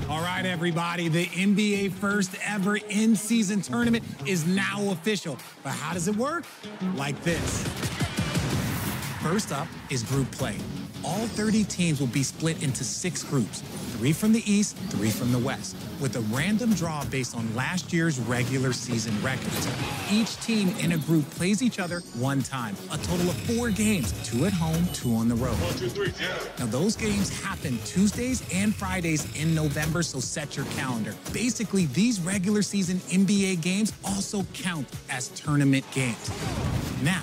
All right, everybody, the NBA first ever in-season tournament is now official. But how does it work? Like this. First up is group play. All 30 teams will be split into 6 groups, 3 from the East, 3 from the West, with a random draw based on last year's regular season records. Each team in a group plays each other 1 time, a total of 4 games, 2 at home, 2 on the road. 1, 2, 3, yeah. Now, those games happen Tuesdays and Fridays in November, so set your calendar. Basically, these regular season NBA games also count as tournament games. Now,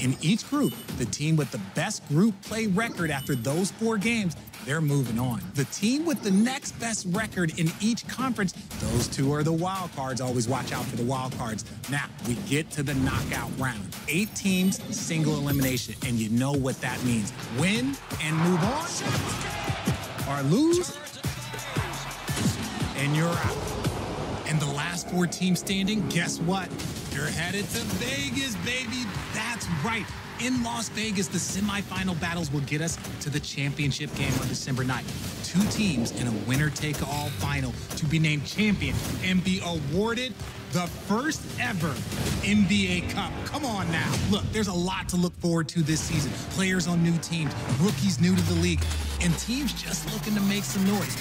in each group, the team with the best group play record after those 4 games, they're moving on. The team with the next best record in each conference, those 2 are the wild cards. Always watch out for the wild cards. Now, we get to the knockout round. 8 teams, single elimination, and you know what that means. Win and move on, or lose, and you're out. And the last 4 teams standing, guess what? You're headed to Vegas, baby. That's right. In Las Vegas, the semifinal battles will get us to the championship game on December 9th. 2 teams in a winner-take-all final to be named champion and be awarded the first ever NBA Cup. Come on now. Look, there's a lot to look forward to this season. Players on new teams, rookies new to the league, and teams just looking to make some noise.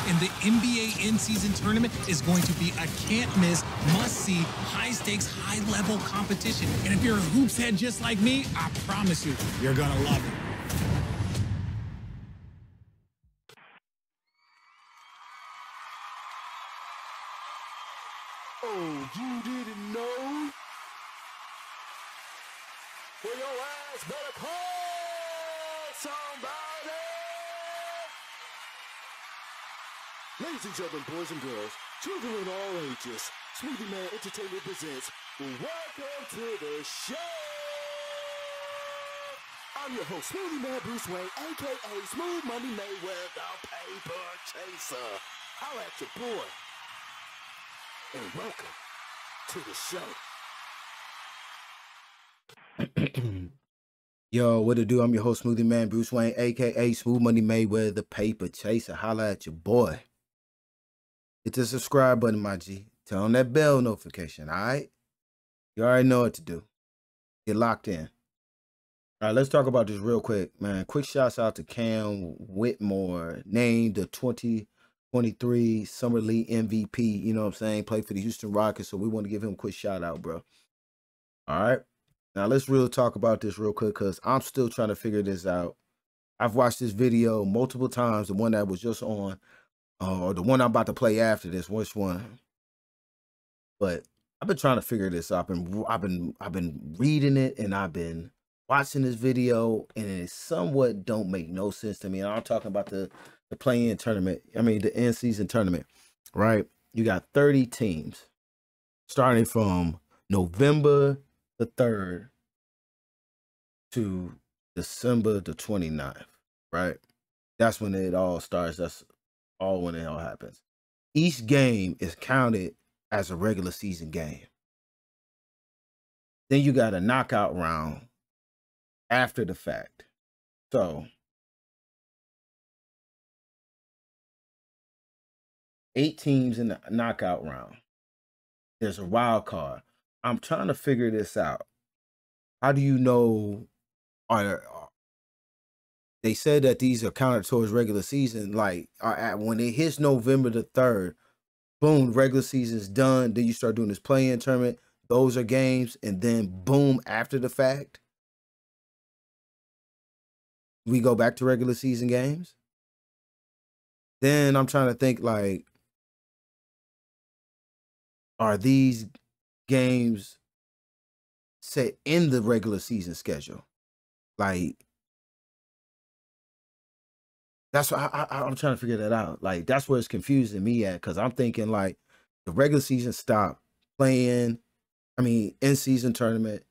And the NBA in-season tournament is going to be a can't-miss, must-see, high-stakes, high-level competition. And if you're a hoops head just like me, I promise you, you're going to love it. Oh, you didn't know? Well, your ass better call somebody. Ladies and gentlemen, boys and girls, children of all ages, Smuvie Man Entertainment presents Welcome to the Show! I'm your host, Smuvie Man Bruce Wayne, a.k.a. Smooth Money Mayweather, the Paper Chaser. Holla at your boy. And welcome to the show. Yo, what it do? I'm your host, Smoothie Man Bruce Wayne, a.k.a. Smooth Money Mayweather, the Paper Chaser. Holla at your boy. Hit the subscribe button, my G. Turn on that bell notification, all right? You already know what to do. Get locked in. All right, let's talk about this real quick, man. Quick shouts out to Cam Whitmore, named the 2023 Summer League MVP. You know what I'm saying? Played for the Houston Rockets, so we want to give him a quick shout out, bro. All right? Now, let's really talk about this real quick because I'm still trying to figure this out. I've watched this video multiple times, the one that was just on, or the one I'm about to play after this, which one? But I've been trying to figure this out. I've been reading it and I've been watching this video, and it somewhat don't make no sense to me. And I'm talking about the play-in tournament. I mean, the in-season tournament, right? You got 30 teams starting from November the 3rd to December the 29th, right? That's when it all starts. That's all when it all happens. Each game is counted as a regular season game. Then you got a knockout round after the fact. So 8 teams in the knockout round. There's a wild card. I'm trying to figure this out. How do you know? They said that these are counted towards regular season. Like when it hits November the 3rd, boom, regular season's done. Then you start doing this play-in tournament. Those are games, and then boom, after the fact, we go back to regular season games. Then I'm trying to think, like, are these games set in the regular season schedule? Like, that's what I'm trying to figure that out. Like, that's where it's confusing me at, because I'm thinking, like, the regular season stopped, in-season tournament,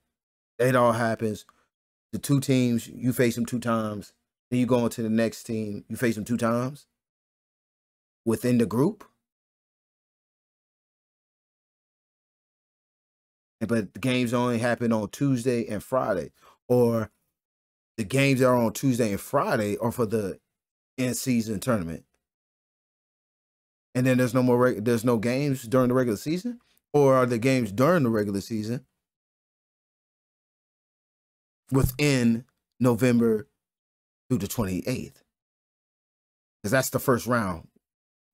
it all happens. The 2 teams, you face them 2 times. Then you go on to the next team, you face them 2 times within the group. But the games only happen on Tuesday and Friday. Or the games that are on Tuesday and Friday are for the in-season tournament. And then there's no more. There's no games during the regular season, or are the games during the regular season within November through the 28th? Because that's the first round.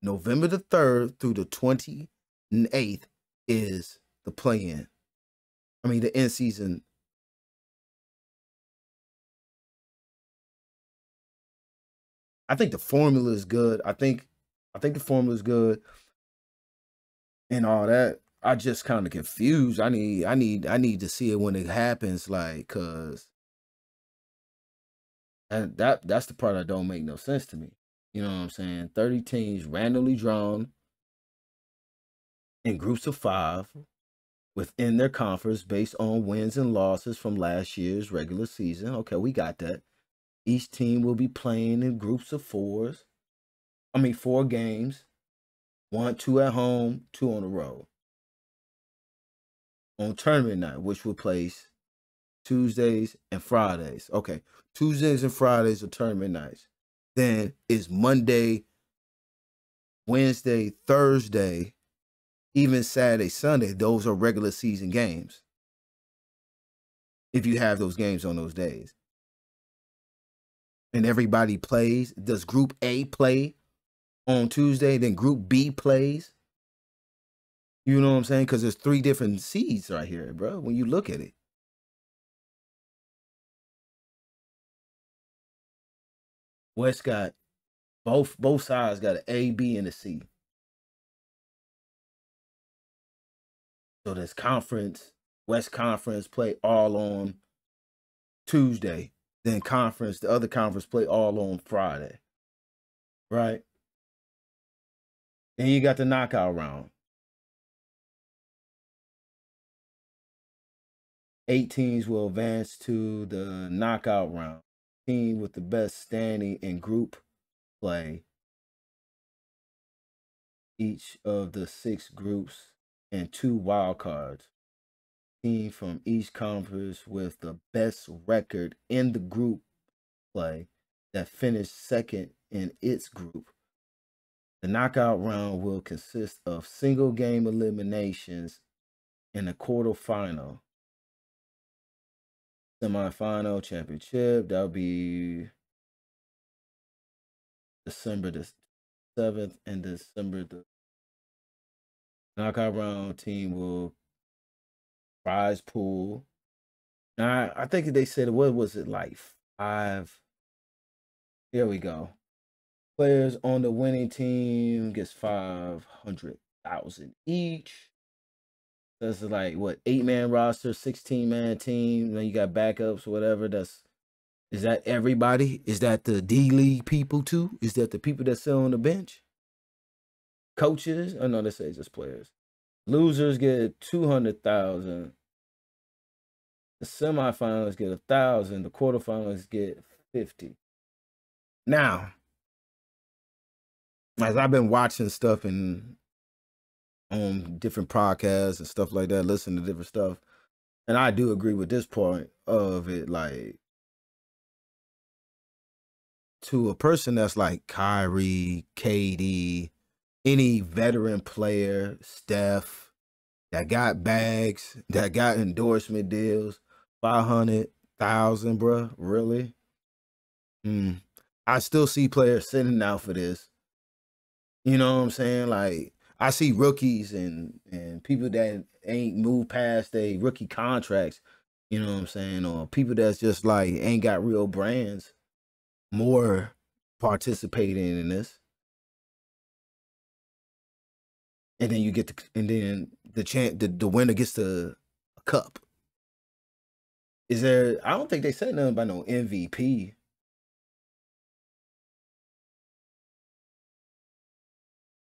November the 3rd through the 28th is the play-in. I mean, the end season. I think the formula is good. I think the formula is good and all that. I just kind of confused. I need to see it when it happens, like, cause that's the part that don't make no sense to me. You know what I'm saying? 30 teams randomly drawn in groups of 5 within their conference based on wins and losses from last year's regular season. Okay, we got that. Each team will be playing in groups of 4 games. 2 at home, 2 on the road. On tournament night, which will place Tuesdays and Fridays. Okay, Tuesdays and Fridays are tournament nights. Then it's Monday, Wednesday, Thursday, even Saturday, Sunday. Those are regular season games. If you have those games on those days. And everybody plays. Does Group A play on Tuesday? Then Group B plays? You know what I'm saying? Because there's 3 different seeds right here, bro, when you look at it. West got both sides got an A, B, and a C. So this conference, West Conference play all on Tuesday. Then the other conference play all on Friday. Right? Then you got the knockout round. 8 teams will advance to the knockout round. Team with the best standing in group play each of the 6 groups and 2 wild cards. Team from each conference with the best record in the group play that finished second in its group. The knockout round will consist of single game eliminations in the quarterfinal, semifinal, championship. That'll be December the 7th and December the knockout round team will prize pool. Now, I think they said, what was it, like 5? Here we go. Players on the winning team gets 500,000 each. That's like what, 8-man roster, 16-man team. Then you got backups or whatever. Is that everybody? Is that the D League people too? Is that the people that sit on the bench? Coaches? Oh no, they say just players. Losers get 200,000. The semifinals get 1,000. The quarterfinals get 50. Now, as I've been watching stuff and on different podcasts and stuff like that, listening to different stuff, and I do agree with this point of it, like, to a person that's like Kyrie, KD, any veteran player, Steph, that got bags, that got endorsement deals, 500,000, bro, really? I still see players sitting out for this. You know what I'm saying? Like, I see rookies and people that ain't moved past their rookie contracts, you know what I'm saying? Or people that's just like ain't got real brands more participating in this. And then you get the winner gets the cup. I don't think they said nothing about no MVP.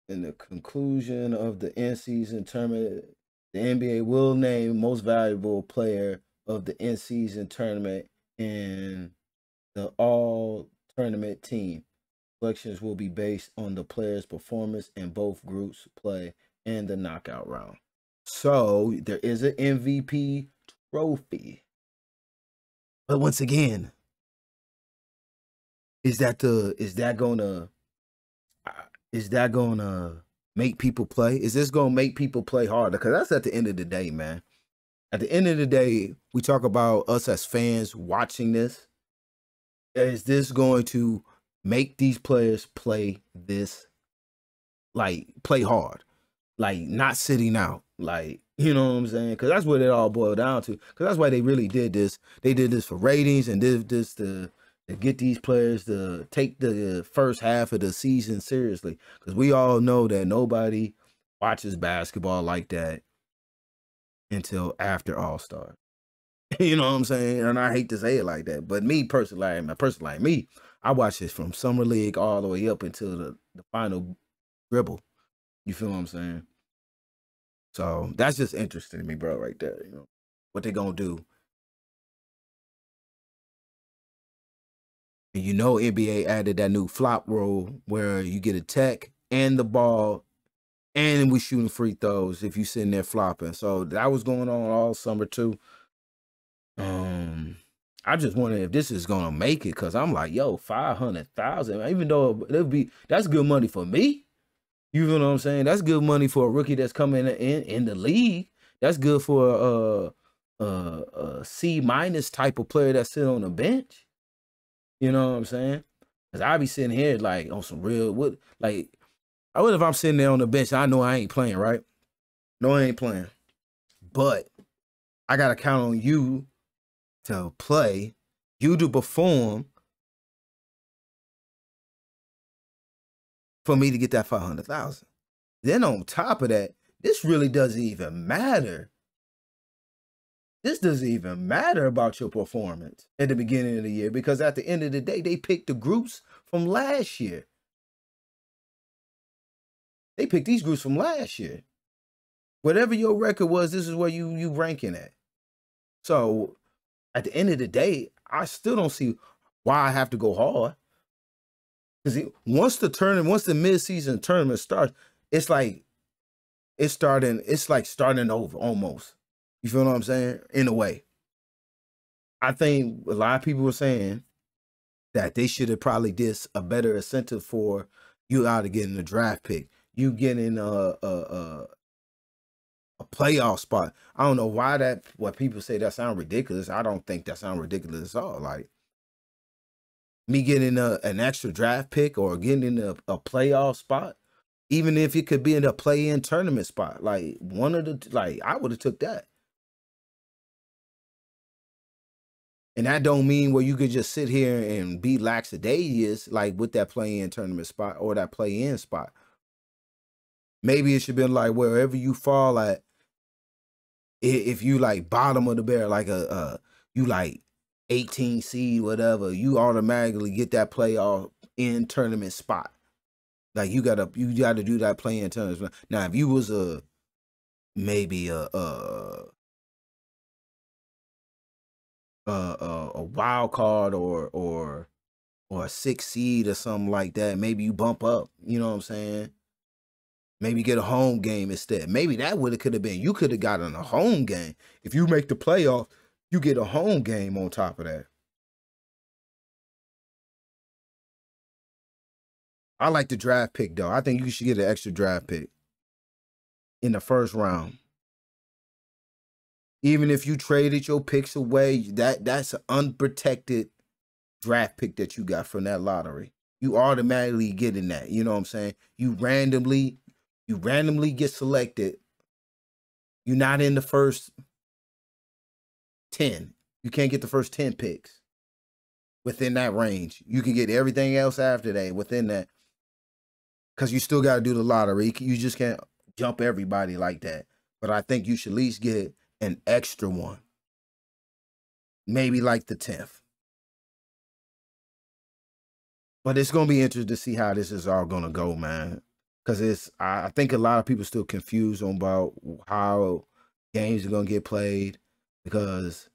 In the conclusion of the in-season tournament, the NBA will name most valuable player of the in-season tournament and the all-tournament team. Selections will be based on the player's performance in both groups play and the knockout round. So there is an MVP trophy. But once again, is that gonna make people play? Is this going to make people play harder? Because that's at the end of the day, man. At the end of the day, we talk about us as fans watching this. Is this going to make these players play this, like, play hard? Like, not sitting out. Like, you know what I'm saying? Because that's what it all boiled down to. Because that's why they really did this. They did this for ratings and did this to get these players to take the first half of the season seriously. Because we all know that nobody watches basketball like that until after All-Star. You know what I'm saying? And I hate to say it like that. But me personally, like me, I watch this from Summer League all the way up until the final dribble. You feel what I'm saying? So that's just interesting to me, bro, right there. You know, what they gonna do. And you know NBA added that new flop rule where you get a tech and the ball and we shooting free throws if you sitting there flopping. So that was going on all summer too. I just wonder if this is gonna make it, because I'm like, yo, 500,000, even though that's good money for me. You know what I'm saying? That's good money for a rookie that's coming in the league. That's good for a C minus type of player that sit on the bench. You know what I'm saying? Cause I be sitting here like on some real what if I'm sitting there on the bench, I know I ain't playing, right? No, I ain't playing. But I gotta count on you to play, you to perform for me to get that 500,000. Then on top of that, this really doesn't even matter. This doesn't even matter about your performance at the beginning of the year, because at the end of the day, they picked the groups from last year. They picked these groups from last year. Whatever your record was, this is where you ranking at. So at the end of the day, I still don't see why I have to go hard. Because once the mid-season tournament starts, it's like starting over almost. You feel what I'm saying? In a way. I think a lot of people were saying that they should have probably did a better incentive for you out of getting a draft pick. You getting a playoff spot. I don't know why what people say that sounds ridiculous. I don't think that sounds ridiculous at all. Like, me getting an extra draft pick or getting a playoff spot, even if it could be in a play-in tournament spot, like I would have took that. And that don't mean where you could just sit here and be lackadaisical, like with that play-in tournament spot or that play-in spot. Maybe it should be like wherever you fall at. If you like bottom of the barrel, like you like 18 seed, whatever, you automatically get that playoff in tournament spot. Like you gotta do that play-in tournament. Now, if you was maybe a wild card or a 6 seed or something like that, maybe you bump up. You know what I'm saying? Maybe get a home game instead. Maybe that could have been. You could have gotten a home game. If you make the playoff, you get a home game on top of that. I like the draft pick, though. I think you should get an extra draft pick in the first round. Even if you traded your picks away, that's an unprotected draft pick that you got from that lottery. You automatically getting that. You know what I'm saying? You randomly get selected. You're not in the first 10. You can't get the first 10 picks within that range. You can get everything else after that within that, because you still got to do the lottery. You just can't jump everybody like that. But I think you should at least get an extra one. Maybe like the 10th. But it's going to be interesting to see how this is all going to go, man. Because I think a lot of people still confused about how games are going to get played. Because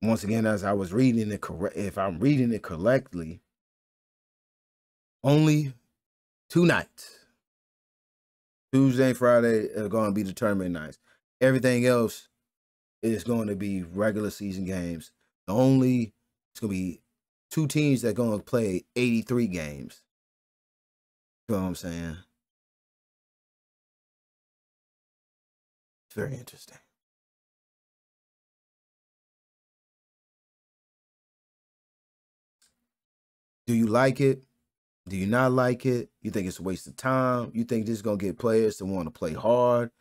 once again, as I was reading it if I'm reading it correctly, only 2 nights, Tuesday and Friday, are going to be the tournament nights. Everything else is going to be regular season games. It's going to be 2 teams that are going to play 83 games. You know what I'm saying? It's very interesting. Do you like it? Do you not like it? You think it's a waste of time? You think this is going to get players to want to play hard?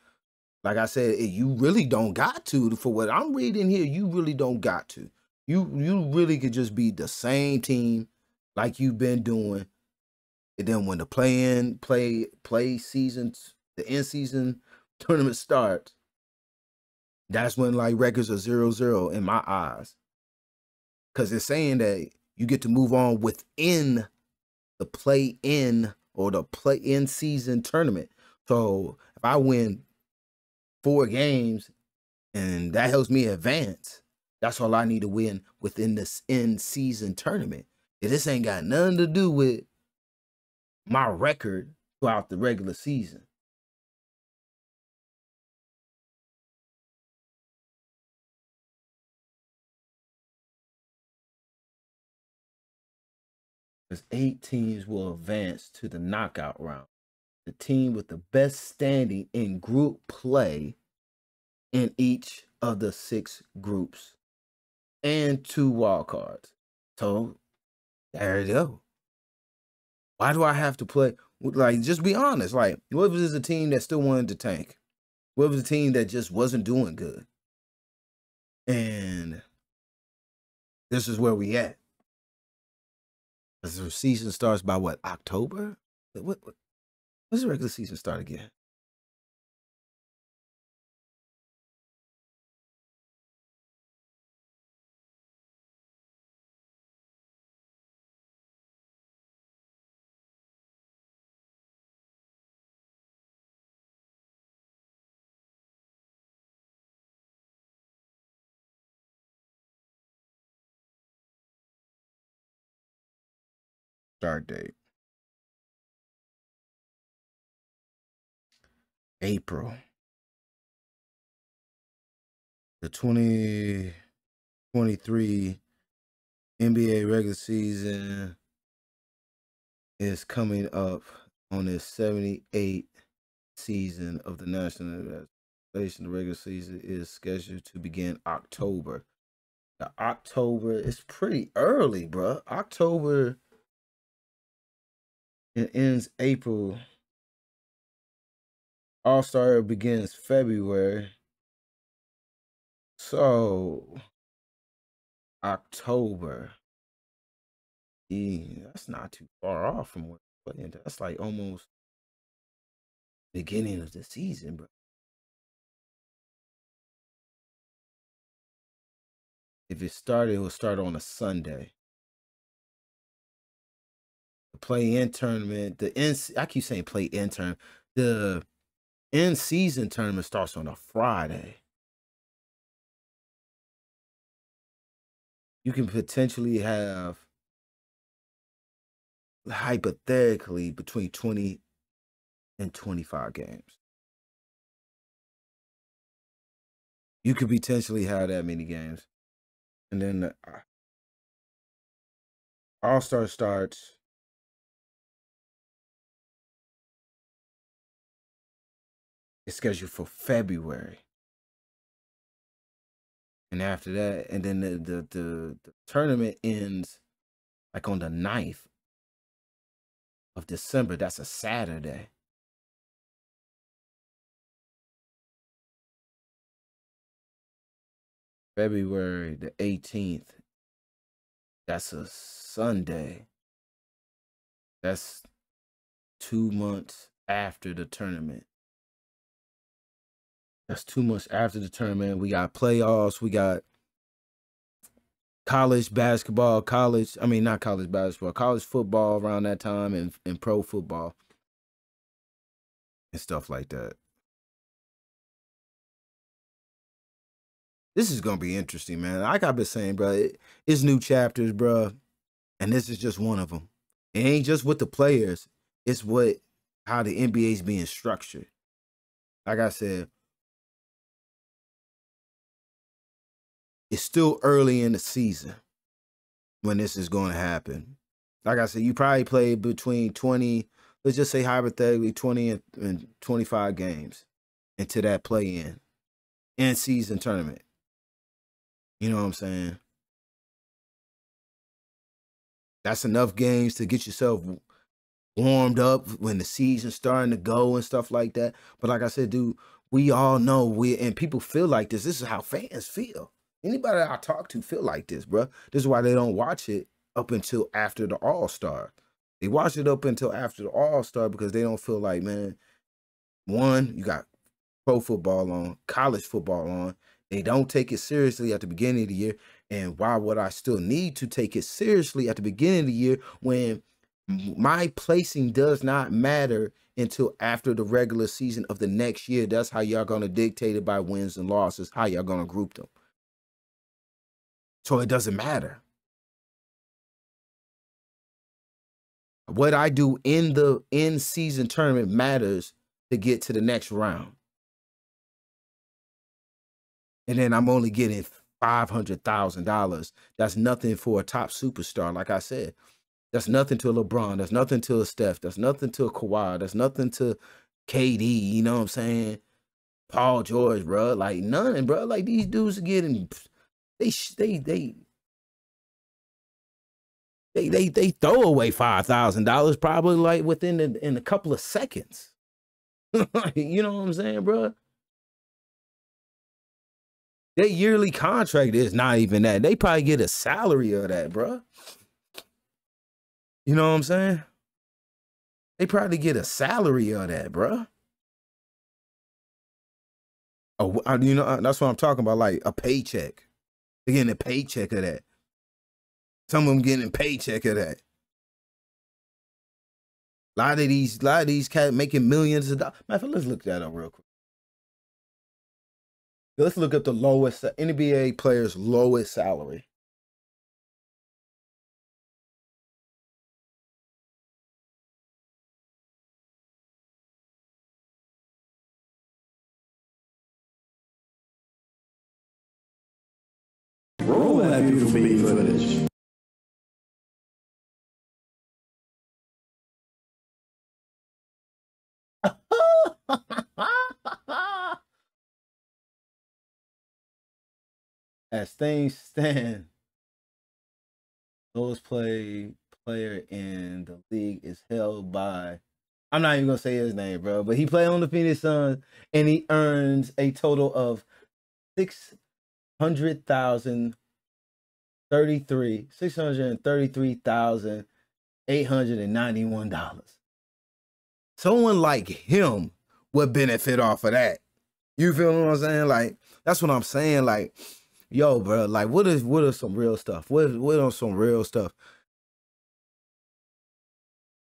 Like I said, you really don't got to. For what I'm reading here, you really don't got to. You really could just be the same team like you've been doing. And then when the play seasons, the end season tournament starts, that's when like records are 0-0 in my eyes. Because it's saying that you get to move on within the play-in or the play-in season tournament. So if I win 4 games and that helps me advance, that's all I need to win within this in-season tournament. If this ain't got nothing to do with my record throughout the regular season. Because 8 teams will advance to the knockout round. The team with the best standing in group play in each of the 6 groups and 2 wild cards. So there you go. Why do I have to play? Like, just be honest. Like, what if there's a team that still wanted to tank? What if it's a team that just wasn't doing good? And this is where we at. The season starts by what? October? When's the regular season start again? Start date. April. The 2023 NBA regular season is coming up on its 78th season of the National Association. The regular season is scheduled to begin October. The October is pretty early, bro. October, it ends April. All-Star begins February. So October. Yeah, that's not too far off from what we're playing. That's like almost beginning of the season, bro. If it started, it will start on a Sunday. The play-in tournament, I keep saying play-in tournament. The in-season tournament starts on a Friday. You can potentially have, hypothetically, between 20 and 25 games. You could potentially have that many games. And then the All-Star starts it's scheduled for February. And after that, and then the tournament ends like on the 9th of December. That's a Saturday. February the 18th. That's a Sunday. That's 2 months after the tournament. That's 2 months after the tournament. We got playoffs. We got college basketball, not college basketball, college football around that time and pro football and stuff like that. This is going to be interesting, man. Like I've been saying, bro, it's new chapters, bro. And this is just one of them. It ain't just with the players. It's how the NBA is being structured. Like I said, it's still early in the season when this is going to happen. Like I said, you probably play between 20, let's just say hypothetically 20 and 25 games into that play-in. in-season tournament. You know what I'm saying? That's enough games to get yourself warmed up when the season's starting to go and stuff like that. But like I said, dude, we all know and people feel like this. This is how fans feel. Anybody that I talk to feel like this, bro. This is why they don't watch it up until after the All-Star. They watch it up until after the All-Star because they don't feel like, man, one, you got pro football on, college football on. They don't take it seriously at the beginning of the year. And why would I still need to take it seriously at the beginning of the year when my placing does not matter until after the regular season of the next year? That's how y'all going to dictate it by wins and losses, how y'all going to group them. So it doesn't matter. What I do in the in-season tournament matters to get to the next round. And then I'm only getting $500,000. That's nothing for a top superstar. Like I said, that's nothing to a LeBron. That's nothing to a Steph. That's nothing to a Kawhi. That's nothing to KD. You know what I'm saying? Paul George, bro. Like none, bro. Like these dudes are getting, they throw away $5,000 probably like in a couple of seconds. You know what I'm saying, bro? Their yearly contract is not even that. They probably get a salary of that, bro. You know what I'm saying? They probably get a salary of that, bro. Oh, you know, that's what I'm talking about, like a paycheck. They're getting a paycheck of that. Some of them getting a paycheck of that. A lot of these cats making millions of dollars. Matter of fact, let's look that up real quick. Let's look up the lowest NBA player's lowest salary. Roll that beautiful baby footage. As things stand, lowest player in the league is held by, I'm not even gonna say his name, bro, but he played on the Phoenix Suns and he earns a total of $633,891. Someone like him would benefit off of that. You feel what I'm saying? Like, that's what I'm saying. Like, yo, bro, like, what is some real stuff? What are some real stuff?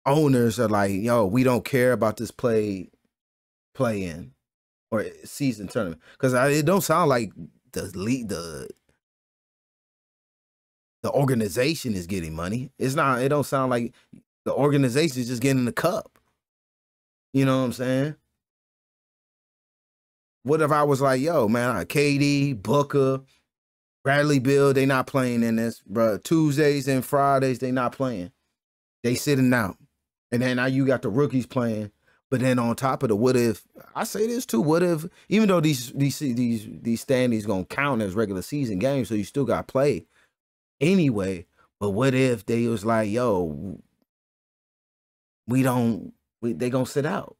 Owners are like, yo, we don't care about this play-in or season tournament. Because it don't sound like the organization is getting money. It don't sound like the organization is just getting the cup. You know what I'm saying? What if I was like, yo, man, KD, Booker, Bradley Beal, they not playing in this, bro. Tuesdays and Fridays, they not playing. They sitting out. And then now you got the rookies playing. But then on top of the what if, I say this too, what if, even though these standings gonna count as regular season games, so you still got to play anyway. But what if they was like, yo, they gonna sit out.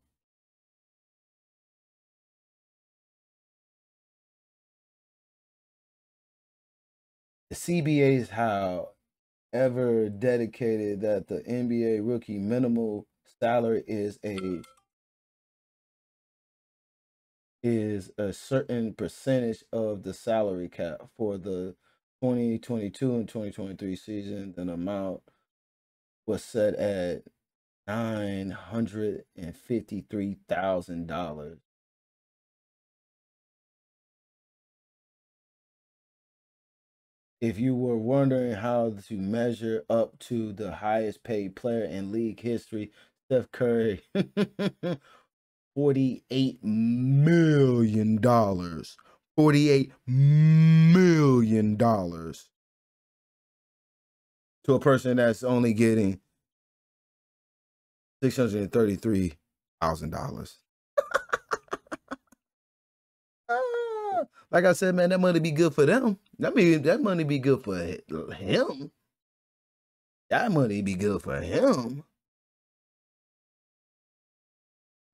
The CBA is however dedicated that the NBA rookie minimal salary is a certain percentage of the salary cap for the 2022 and 2023 season. The amount was set at $953,000. If you were wondering how to measure up to the highest paid player in league history, Steph Curry, $48 million. $48 million to a person that's only getting $633,000. Like I said, man, that money be good for them. That money be good for him. That money be good for him.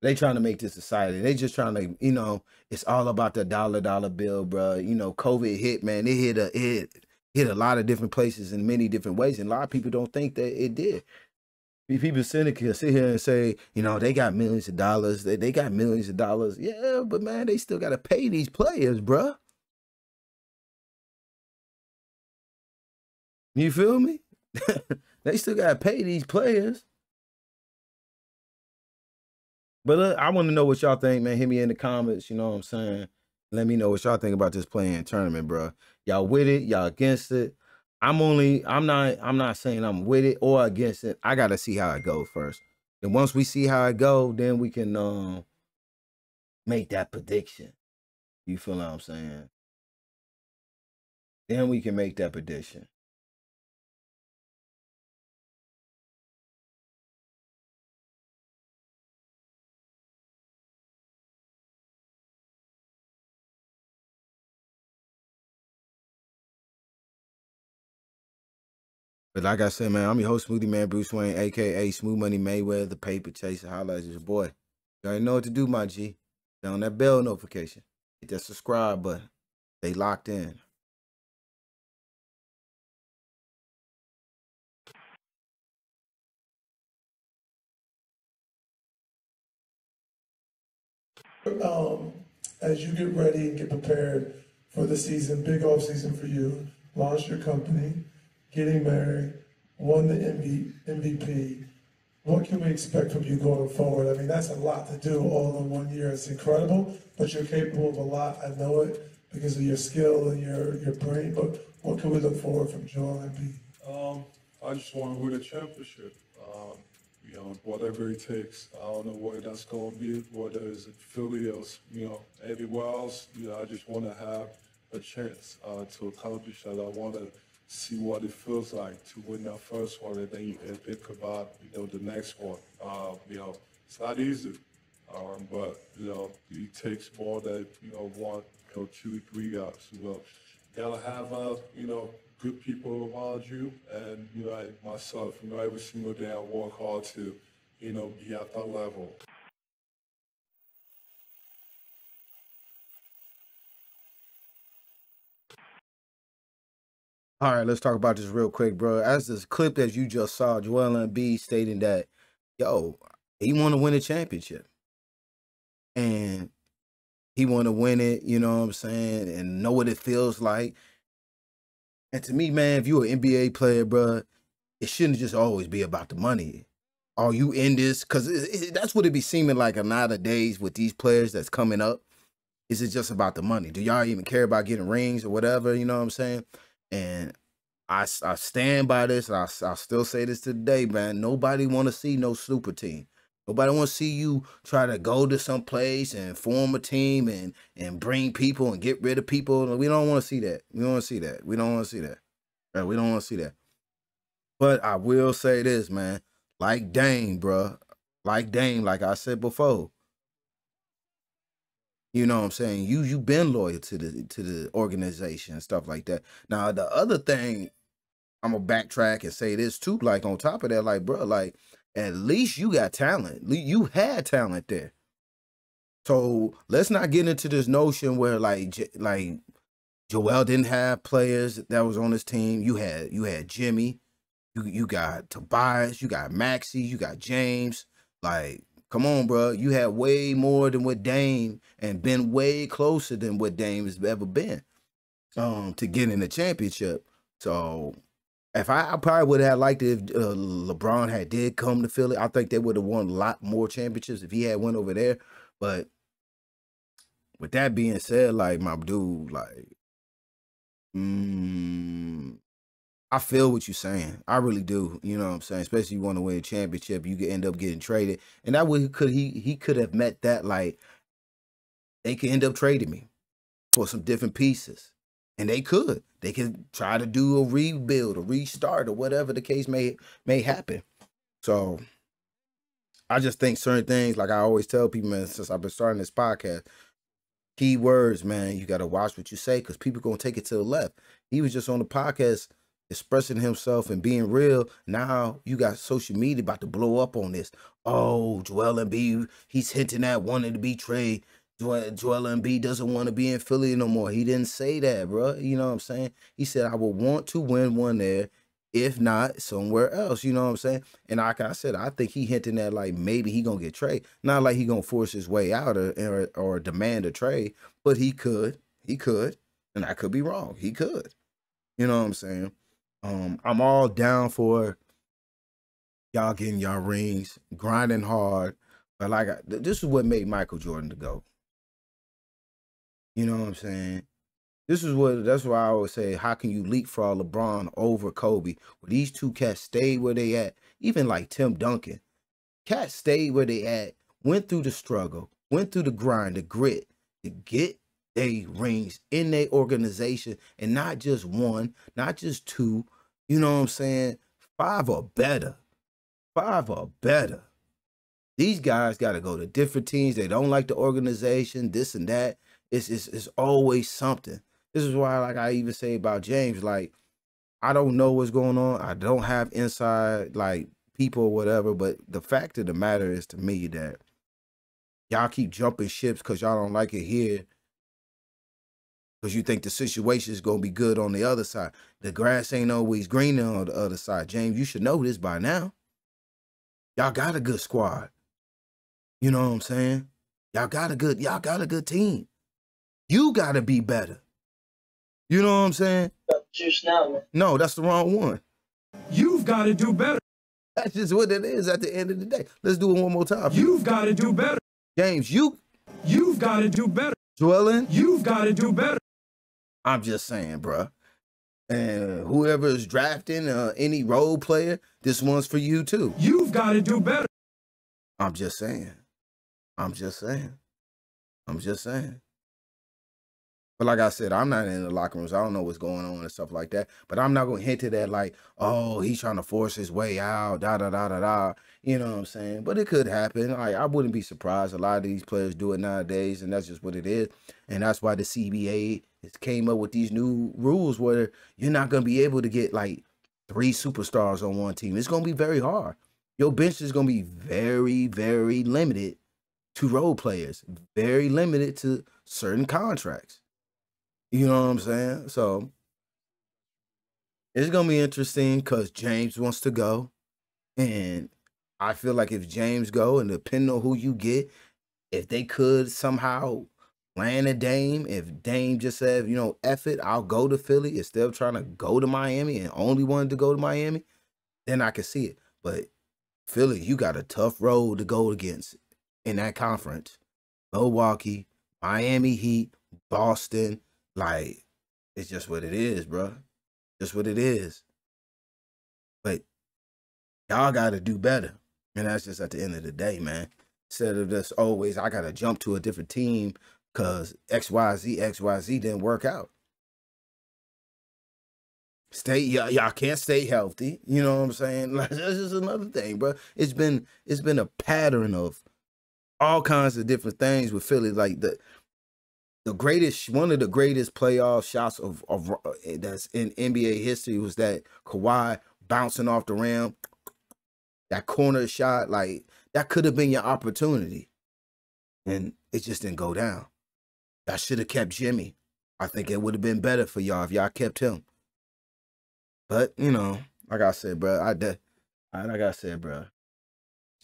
They trying to make this society. They just trying to, it's all about the dollar bill, bro. COVID hit, man. It hit a lot of different places in many different ways, and a lot of people don't think that it did. People cynical sit here and say, they got millions of dollars. They got millions of dollars. Yeah, but man, they still got to pay these players, bro. You feel me? They still got to pay these players. But I want to know what y'all think, man. Hit me in the comments, you know what I'm saying? Let me know what y'all think about this playing tournament, bro. Y'all with it? Y'all against it? I'm not saying I'm with it or against it. I gotta see how it goes first. And once we see how it go, then we can make that prediction. You feel what I'm saying? Then we can make that prediction. But like I said, man, I'm your host, Smoothie Man Bruce Wayne, a.k.a. Smooth Money Mayweather, the paper chaser. Holla at your boy. You already know what to do, my G. Turn on that bell notification. Hit that subscribe button. Stay locked in. As you get ready and get prepared for the season, big off season for you, launch your company, getting married, won the MVP. What can we expect from you going forward? I mean, that's a lot to do all in 1 year. It's incredible, but you're capable of a lot. I know it because of your skill and your brain. But what can we look forward from Joel Embiid? I just want to win a championship. Whatever it takes. I don't know where that's going to be, whether it's in Philly or, anywhere else. I just want to have a chance to accomplish that. I want to see what it feels like to win that first one and then you can think about, the next one. It's not easy, but, it takes more than, 1, 2, 3 guys. You gotta have, good people around you, and like myself, every single day I work hard to, be at that level. All right, let's talk about this real quick, bro. As this clip that you just saw, Joel Embiid stating that, he want to win a championship. And he want to win it, you know what I'm saying, and know what it feels like. And to me, man, if you're an NBA player, bro, it shouldn't just always be about the money. Are you in this? Because that's what it be seeming like a lot of days with these players that's coming up. Is it just about the money? Do y'all even care about getting rings or whatever? You know what I'm saying? And I stand by this, and I still say this today, man. Nobody want to see no super team. Nobody want to see you try to go to some place and form a team and bring people and get rid of people. We don't want to see that. We don't want to see that. We don't want to see that. Right? We don't want to see that. But I will say this, man. Like Dame, bro. Like Dame, like I said before. You know what I'm saying? You been loyal to the organization and stuff like that. Now, the other thing, I'm going to backtrack and say this too. Like, on top of that, like, bro, like, at least you got talent. You had talent there. So let's not get into this notion where like Joel didn't have players that was on his team. You had Jimmy, you got Tobias, you got Maxey, you got James. Like, come on, bro. You had way more than what Dame, and been way closer than what Dame has ever been to getting the championship. So if I probably would have liked it if LeBron did come to Philly. I think they would have won a lot more championships if he had went over there. But with that being said, like, my dude, like, I feel what you're saying. I really do. You know what I'm saying? Especially you want to win a championship, you could end up getting traded. And that would he could have met that, like, they could end up trading me for some different pieces. And they could. They could try to do a rebuild, a restart, or whatever the case may happen. So I just think certain things, like I always tell people, man, since I've been starting this podcast, Key words, man. You got to watch what you say because people going to take it to the left. He was just on the podcast expressing himself and being real. Now you got social media about to blow up on this. Oh, Joel Embiid, he's hinting at wanting to be traded. Joel Embiid doesn't want to be in Philly no more. He didn't say that, bro. You know what I'm saying? He said, I would want to win one there. If not, somewhere else, you know what I'm saying? And like I said, I think he hinting at like maybe he gonna get traded. Not like he gonna force his way out or demand a trade, but he could, and I could be wrong. He could, you know what I'm saying? I'm all down for y'all getting y'all rings, grinding hard, but like this is what made Michael Jordan to go. You know what I'm saying? That's why I always say, how can you leapfrog LeBron over Kobe? Where these two cats stayed where they at, even like Tim Duncan. Cats stayed where they at, went through the struggle, went through the grind, the grit to get they rings in their organization, and not just one, not just two, you know what I'm saying? 5 or better. 5 or better. These guys got to go to different teams. They don't like the organization, this and that. It's always something. This is why, like I even say about James, like, I don't know what's going on. I don't have inside, like, people or whatever, but the fact of the matter is to me that y'all keep jumping ships because y'all don't like it here because you think the situation is going to be good on the other side. The grass ain't always greener on the other side. James, you should know this by now. Y'all got a good squad. You know what I'm saying? Y'all got a good team. You got to be better. You know what I'm saying? Juice now. No, that's the wrong one. You've got to do better. That's just what it is at the end of the day. Let's do it one more time. You've got to do better. James, you've got to do better. Joellen, you've got to do better. I'm just saying, bruh. And whoever is drafting any role player, this one's for you too. You've got to do better. I'm just saying. I'm just saying. I'm just saying. But like I said, I'm not in the locker rooms. I don't know what's going on and stuff like that. But I'm not going to hint to that like, oh, he's trying to force his way out, da-da-da-da-da. You know what I'm saying? But it could happen. Like, I wouldn't be surprised. A lot of these players do it nowadays, and that's just what it is. And that's why the CBA has came up with these new rules where you're not going to be able to get like 3 superstars on one team. It's going to be very hard. Your bench is going to be very, very limited to role players. Very limited to certain contracts. You know what I'm saying? So it's going to be interesting because James wants to go. And I feel like if James go, and depending on who you get, if they could somehow land a Dame, if Dame just said, you know, F it, I'll go to Philly instead of trying to go to Miami and only wanted to go to Miami, then I can see it. But Philly, you got a tough road to go against in that conference. Milwaukee, Miami Heat, Boston. Like, it's just what it is, bro. Just what it is. But y'all got to do better. And that's just at the end of the day, man. Instead of just always, I got to jump to a different team because XYZ didn't work out. Y'all can't stay healthy. You know what I'm saying? Like, that's just another thing, bro. It's been a pattern of all kinds of different things with Philly. Like one of the greatest playoff shots of that's in NBA history was that Kawhi bouncing off the rim, that corner shot. Like, that could have been your opportunity, and it just didn't go down. Y'all should have kept Jimmy. I think it would have been better for y'all if y'all kept him. But you know, like I said, bro,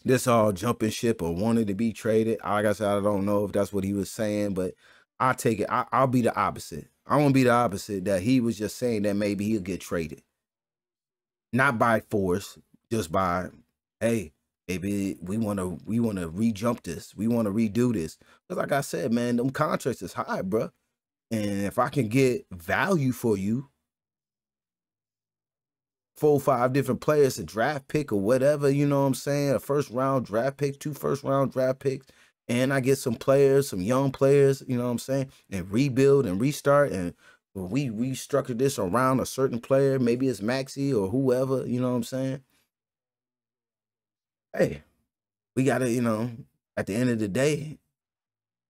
this all jumping ship or wanting to be traded. Like I said, I don't know if that's what he was saying, but I take it. I'll be the opposite. I want to be the opposite, that he was just saying that maybe he'll get traded. Not by force, just by, hey, maybe we want to re-jump this. We want to redo this. Because like I said, man, them contracts is high, bro. And if I can get value for you, 4 or 5 different players, a draft pick or whatever, you know what I'm saying? A first-round draft pick, 2 first-round draft picks, and I get some players, some young players, you know what I'm saying, and rebuild and restart, and we restructure this around a certain player, maybe it's Maxey or whoever, you know what I'm saying? Hey, we got to, you know, at the end of the day,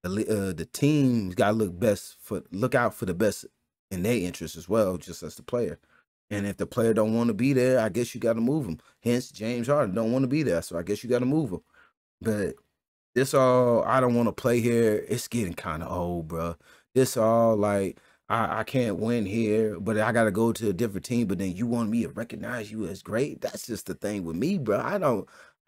the team's got to look out for the best in their interest as well, just as the player. And if the player don't want to be there, I guess you got to move him. Hence, James Harden don't want to be there, so I guess you got to move him. But this all, I don't want to play here. It's getting kind of old, bro. This all like, I can't win here, but I got to go to a different team. But then you want me to recognize you as great? That's just the thing with me, bro.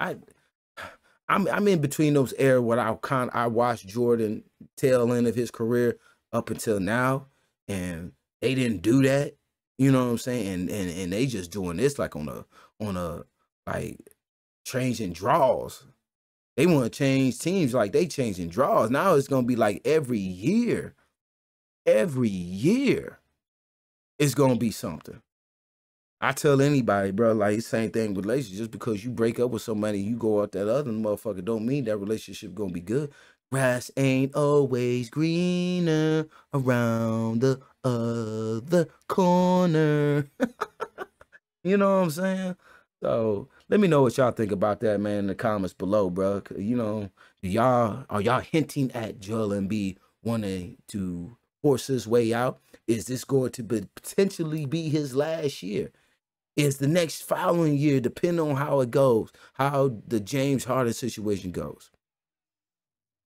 I'm in between those eras where I watched Jordan tail end of his career up until now, and they didn't do that. You know what I'm saying? And they just doing this like on a like changing draws. They want to change teams like they changing draws. Now it's gonna be like every year it's gonna be something. I tell anybody, bro, like same thing with relationships. Just because you break up with somebody, you go out that other motherfucker, don't mean that relationship gonna be good. Grass ain't always greener around the other corner. You know what I'm saying? So let me know what y'all think about that, man, in the comments below, bro. You know, are y'all hinting at Joel Embiid wanting to force his way out? Is this going to potentially be his last year? Is the next following year, depending on how it goes, how the James Harden situation goes?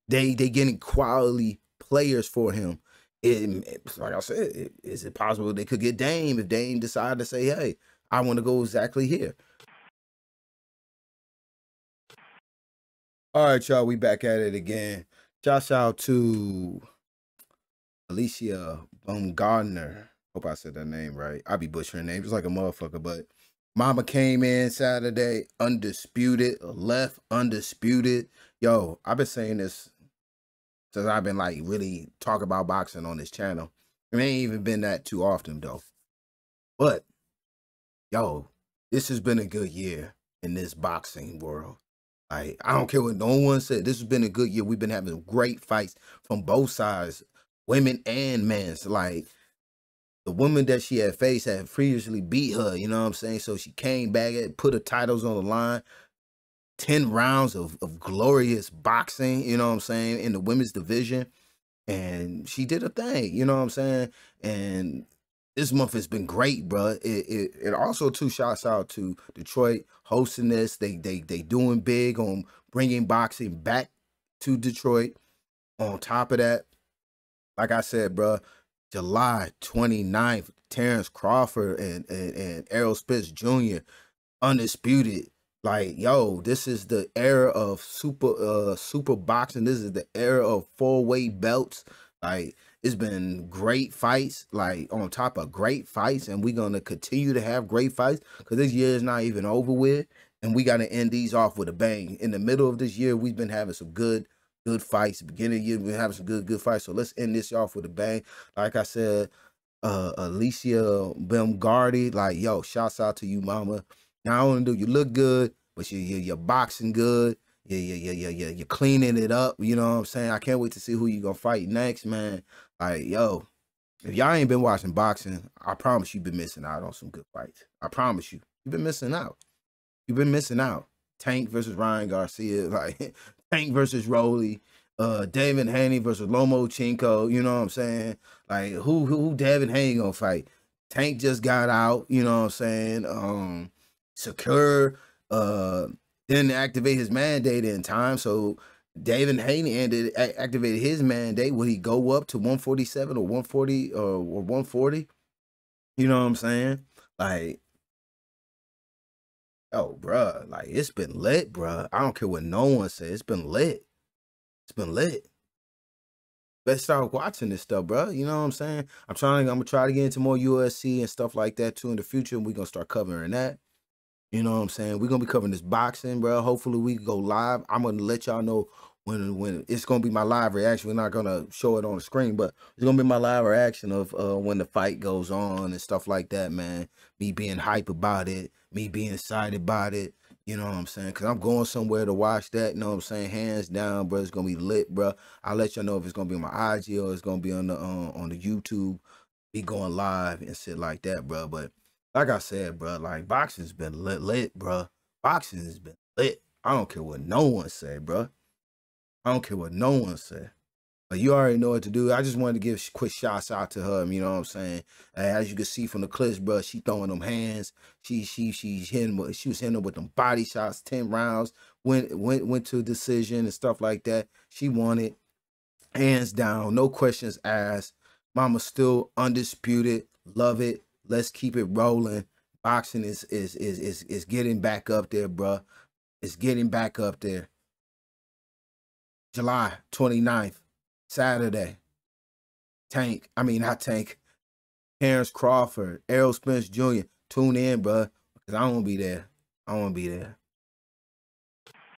They getting quality players for him. Like I said, is it possible they could get Dame if Dame decide to say, hey, I want to go exactly here? All right, y'all, we back at it again. Shout out to Alicia Baumgartner. Hope I said that name right. I be butchering names like a motherfucker, but Mama came in Saturday, undisputed, left undisputed. Yo, I've been saying this since I've been like really talking about boxing on this channel. It ain't even been that too often though. But yo, this has been a good year in this boxing world. Like, I don't care what no one said. This has been a good year. We've been having great fights from both sides, women and men. So like, the woman that she had faced had previously beat her, you know what I'm saying? So she came back and put her titles on the line. 10 rounds of glorious boxing, you know what I'm saying, in the women's division. And she did a thing, you know what I'm saying? And this month has been great, bro. It also too shouts out to Detroit hosting this. They doing big on bringing boxing back to Detroit. On top of that, like I said, bro, July 29th, Terrence Crawford and Errol Spence Jr. undisputed. Like, yo, this is the era of super boxing. This is the era of 4-weight belts. Like, it's been great fights, like on top of great fights, and we're gonna continue to have great fights because this year is not even over with, and we gotta end these off with a bang. In the middle of this year, we've been having some good fights. Beginning of the year, we've been having some good fights. So let's end this off with a bang. Like I said, Alicia Baumgartner, like, yo, shouts out to you, mama. Not only do you look good, but you're boxing good. You're cleaning it up. You know what I'm saying? I can't wait to see who you gonna fight next, man. Like, yo, if y'all ain't been watching boxing, I promise you've been missing out on some good fights. I promise you. You've been missing out. You've been missing out. Tank versus Ryan Garcia, like Tank versus Rolly, David Haney versus Lomachenko, you know what I'm saying? Like, who David Haney gonna fight? Tank just got out, you know what I'm saying? Secure didn't activate his mandate in time, so David Haney activated his mandate. Would he go up to 147 or 140 or 140? You know what I'm saying? Like, oh, bruh, like, it's been lit, bruh. I don't care what no one says. It's been lit. It's been lit. Let's start watching this stuff, bruh. You know what I'm saying? I'm gonna try to get into more USC and stuff like that too in the future, and we're gonna start covering that. You know what I'm saying? We're going to be covering this boxing, bro. Hopefully we can go live. I'm going to let y'all know when it's going to be my live reaction. We're not going to show it on the screen, but it's going to be my live reaction of when the fight goes on and stuff like that, man. Me being hype about it, me being excited about it. You know what I'm saying? Because I'm going somewhere to watch that. You know what I'm saying? Hands down, bro. It's going to be lit, bro. I'll let y'all know if it's going to be on my IG or it's going to be on the YouTube. Be going live and shit like that, bro. But like I said, bro, like, boxing's been lit, bro. Boxing has been lit. I don't care what no one say, bro. I don't care what no one say. But you already know what to do. I just wanted to give quick shouts out to her. You know what I'm saying? As you can see from the clips, bro, she throwing them hands. She's hitting. She was hitting them with them body shots. 10 rounds. Went to a decision and stuff like that. She won it, hands down, no questions asked. Mama still undisputed. Love it. Let's keep it rolling. Boxing is getting back up there, bro. It's getting back up there. July 29th. Saturday, not Tank, Terrence Crawford, Errol Spence Jr. Tune in, bro, because I won't be there. I won't be there.